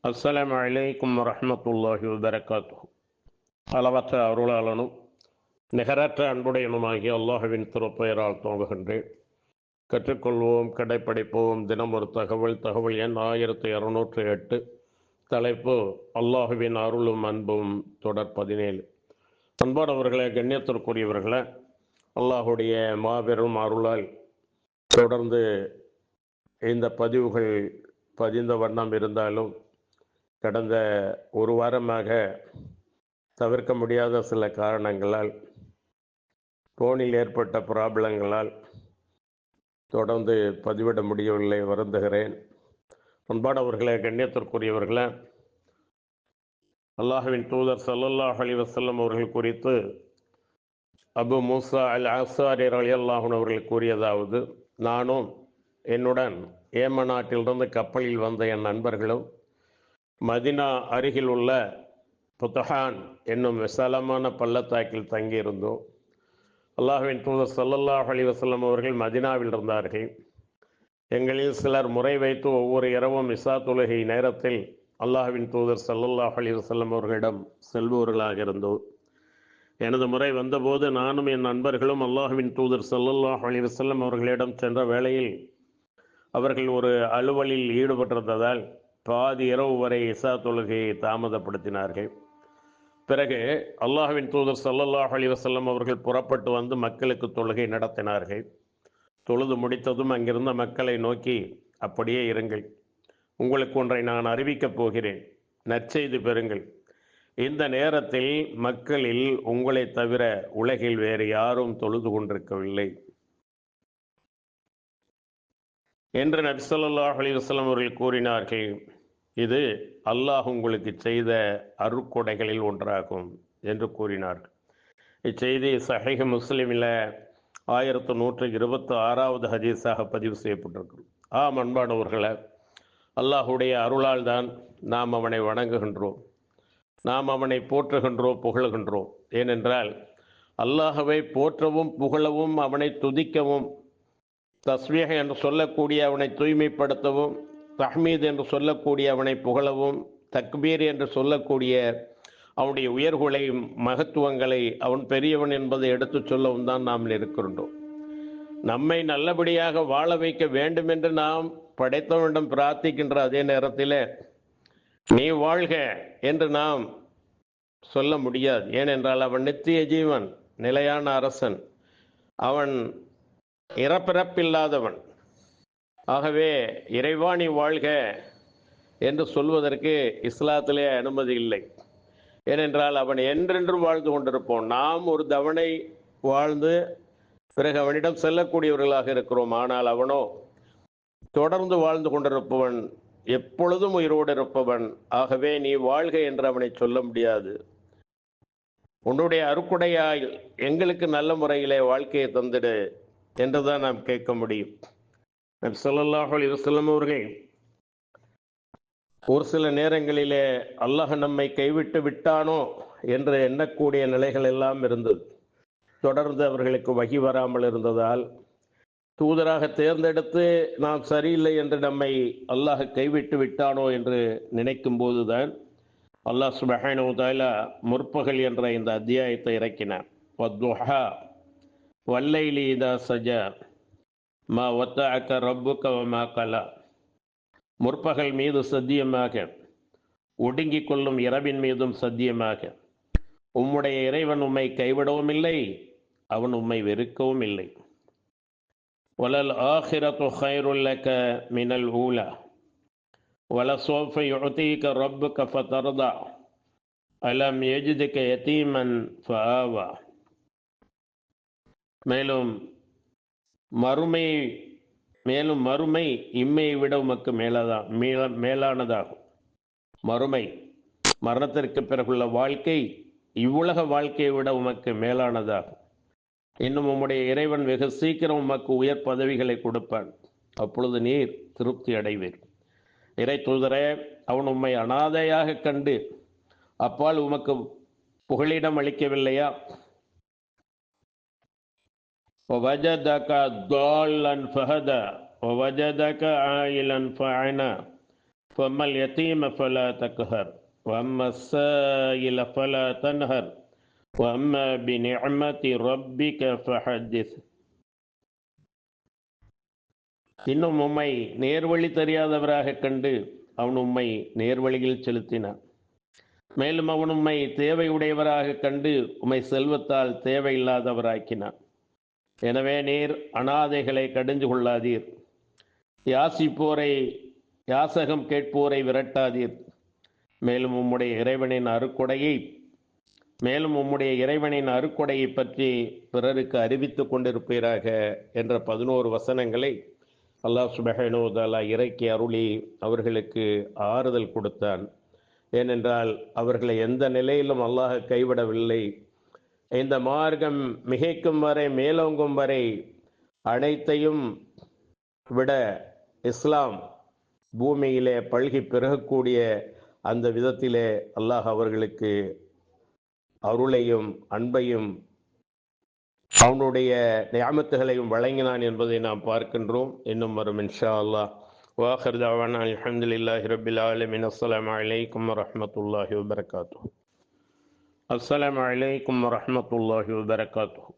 அஸ்ஸலாமு அலைக்கும் வரஹ்மத்துல்லாஹி வபரகாத்துஹு. அளவற்ற அருளாளனும் நிகரற்ற அன்புடையனுமாகிய அல்லாஹுவின் திருப்பெயரால் துவங்குகின்றேன். கற்றுக்கொள்வோம், கடைப்பிடிப்போம். தினம் ஒரு தகவல் எண் 1208. தலைப்பு அல்லாஹுவின் அருளும் அன்பும், தொடர் 17. அன்பானவர்களே, கண்ணியத்திற்குரியவர்களே, அல்லாஹுடைய மாபெரும் அருளால் தொடர்ந்து இந்த பதிவுகள் பதிந்த வண்ணம் இருந்தாலும் கடந்த ஒரு வாரமாக தவிர்க்க முடியாத சில காரணங்களால், போனில் ஏற்பட்ட ப்ராப்ளங்களால் தொடர்ந்து பதிவிட முடியவில்லை. வருந்துகிறேன். அன்பானவர்களே, கண்ணியத்திற்குரியவர்களே, அல்லாஹுவின் தூதர் ஸல்லல்லாஹு அலைஹி வஸல்லம் அவர்கள் குறித்து அபு மூசா அல் அன்சாரி ரலியல்லாஹு அன்ஹு அவர்கள் கூறியதாவது: நானும் என்னுடன் ஏமன் நாட்டிலிருந்து கப்பலில் வந்த என் நண்பர்களும் மதினா அருகில் உள்ள புத்தஹான் என்னும் விசாலமான பள்ளத்தாக்கில் தங்கியிருந்தோம். அல்லாஹுவின் தூதர் ஸல்லல்லாஹு அலைஹி வஸல்லம் அவர்கள் மதினாவில் இருந்தார்கள். எங்களில் சிலர் முறை வைத்து ஒவ்வொரு இரவும் இசா தொழுகை நேரத்தில் அல்லாஹுவின் தூதர் ஸல்லல்லாஹு அலைஹி வஸல்லம் அவர்களிடம் செல்பவர்களாக இருந்தோம். எனது முறை வந்தபோது நானும் என் நண்பர்களும் அல்லாஹுவின் தூதர் ஸல்லல்லாஹு அலைஹி வஸல்லம் அவர்களிடம் சென்ற வேளையில் அவர்கள் ஒரு அலுவலில் ஈடுபட்டிருந்ததால் பாதி இரவு வரை இசா தொழுகையை தாமதப்படுத்தினார்கள். பிறகு அல்லாஹுவின் தூதர் ஸல்லல்லாஹு அலைஹி வஸல்லம் அவர்கள் புறப்பட்டு வந்து மக்களுக்கு தொழுகை நடத்தினார்கள். தொழுது முடித்ததும் அங்கிருந்த மக்களை நோக்கி, அப்படியே இருங்கள், உங்களுக்கு ஒன்றை நான் அறிவிக்கப் போகிறேன், நற்செய்தி பெறுங்கள். இந்த நேரத்தில் மக்களில் உங்களை தவிர உலகில் வேறு யாரும் தொழுது கொண்டிருக்கவில்லை என்று நபி ஸல்லல்லாஹு அலைஹி வஸல்லம் அவர்கள் கூறினார்கள். இது அல்லாஹ் உங்களுக்கு செய்த அருட்கொடைகளில் ஒன்றாகும் என்று கூறினார்கள். இச்செய்தி சஹீஹ் முஸ்லிமில் 1126வது ஹதீஸாக பதிவு செய்யப்பட்டிருக்கிறது. அன்பானவர்களே, அல்லாஹுடைய அருளால் தான் நாம் அவனை வணங்குகின்றோம், நாம் அவனை போற்றுகின்றோம், புகழுகின்றோம். ஏனென்றால் அல்லாஹவை போற்றவும் புகழவும், அவனை துதிக்கவும், தஸ்பீஹ் என்று சொல்லக்கூடிய அவனை தூய்மைப்படுத்தவும், தஹ்மீத் என்று சொல்லக்கூடிய அவனை புகழவும், தக்பீர் என்று சொல்லக்கூடிய அவனுடைய உயர்வுகளை, மகத்துவங்களை, அவன் பெரியவன் என்பதை எடுத்து சொல்லவும் தான் நாம் இருக்கின்றோம். நம்மை நல்லபடியாக வாழ வைக்க வேண்டும் என்று நாம் படைத்தவனிடம் பிரார்த்திக்கின்ற அதே நேரத்தில் நீ வாழ்க என்று நாம் சொல்ல முடியாது. ஏனென்றால் அவன் நித்திய ஜீவன், நிலையான அரசன், அவன் இறப்பிறப்பில்லாதவன். ஆகவே இறைவா நீ வாழ்க என்று சொல்வதற்கு இஸ்லாத்திலே அனுமதி இல்லை. ஏனென்றால் அவன் என்றென்றும் வாழ்ந்து கொண்டிருப்போம். நாம் ஒரு தவணை வாழ்ந்து பிறகு அவனிடம் செல்லக்கூடியவர்களாக இருக்கிறோம். ஆனால் அவனோ தொடர்ந்து வாழ்ந்து கொண்டிருப்பவன், எப்பொழுதும் உயிரோடு இருப்பவன். ஆகவே நீ வாழ்க என்று அவனை சொல்ல முடியாது. உன்னுடைய அருக்குடையாய் எங்களுக்கு நல்ல முறையிலே வாழ்க்கையை தந்திடு என்றுதான் நாம் கேட்க முடியும். நபி ஸல்லல்லாஹு அலைஹி வஸல்லம் அவர்கள் ஒரு சில நேரங்களிலே அல்லாஹ் நம்மை கைவிட்டு விட்டானோ என்று எண்ணக்கூடிய நிலைகள் எல்லாம் இருந்தது. தொடர்ந்து அவர்களுக்கு வகி வராமல் இருந்ததால், தூதராக தேர்ந்தெடுத்து நாம் சரியில்லை என்று நம்மை அல்லாஹ் கைவிட்டு விட்டானோ என்று நினைக்கும் போதுதான் அல்லாஹ் சுப்ஹானஹு வ தஆலா முற்பகல் என்ற இந்த அத்தியாயத்தை இறக்கினார். வத்துஹா வல்லைலி இதா சஜா மா வத்தஅக ரப்புக வமா கலா. முற்பகல் மீது சத்தியமாக, ஒடுங்கிக் கொள்ளும் இரவின் மீதும் சத்தியமாக, உம்முடைய இறைவன் உம்மை கைவிடவும் இல்லை, அவன் உம்மை வெறுக்கவும் இல்லை. வலல் ஆஹிரத்து கைருல் லக மினல் ஊலா வலசௌஃப யுஅதீக ரப்புக ஃபதர்தா அலம் யஜிதுக யதீமன் ஃபஆவா. மேலும் மறுமை இம்மையை விட உமக்கு மேலானதாகும். மறுமை, மரணத்திற்கு பிறகுள்ள வாழ்க்கை இவ்வுலக வாழ்க்கையை விட உமக்கு மேலானதாகும். இன்னும் உம்முடைய இறைவன் வெகு சீக்கிரம் உமக்கு உயர் பதவிகளை கொடுப்பான். அப்பொழுது நீர் திருப்தி அடைவீர். இறை தூதரே, அவன் உம்மை அனாதையாக கண்டு அப்பால் உமக்கு புகலிடம் அளிக்கவில்லையா? وَوَجَدَكَ ضَالًّا فَهَدَى وَوَجَدَكَ عَائِلًا فَأَغْنَى وأما اليتيم فلا تقهر وأما السائل فلا تنهر وأما بنعمة ربك فحدث. இன்னும் உம்மை நேர்வழி தெரியாதவராக கண்டு அவன் உம்மை நேர்வழியில் செலுத்தினான். மேலும் அவன் உம்மை தேவையுடையவராக கண்டு உம்மை செல்வத்தால் தேவையில்லாதவராக்கினான். எனவே நீர் அனாதைகளை கடிஞ்சு கொள்ளாதீர், யாசிப்போரை யாசகம் கேட்போரை விரட்டாதீர். மேலும் உம்முடைய இறைவனின் அருக்கொடையை பற்றி பிறருக்கு அறிவித்துக் கொண்டிருப்பீராக என்ற 11 வசனங்களை அல்லாஹ் சுப்ஹானஹு வ தஆலா இறக்கி அருளி அவர்களுக்கு ஆறுதல் கொடுத்தான். ஏனென்றால் அவர்களை எந்த நிலையிலும் அல்லாஹ் கைவிடவில்லை. இந்த மார்க்கம் மிகைக்கும் வரை, மேலோங்கும் வரை அனைத்தையும் விட இஸ்லாம் பூமியிலே பல்கி பெருகக்கூடிய அந்த விதத்திலே அல்லாஹ் அவர்களுக்கு அருளையும் அன்பையும் அவனுடைய நியாமத்துகளையும் வழங்கினான் என்பதை நாம் பார்க்கின்றோம். இன்னும் வரும் இன்ஷா அல்லாஹ். வாஹிர் தஅவானா அல்ஹம்துலில்லாஹி ரப்பில் ஆலமீன். அஸ்ஸலாமு அலைக்கும் வரஹ்மத்துல்லாஹி வபரகாத்துஹு. அஸ்ஸலாமு அலைக்கும் வரஹ்மத்துல்லாஹி வபரகாத்துஹு.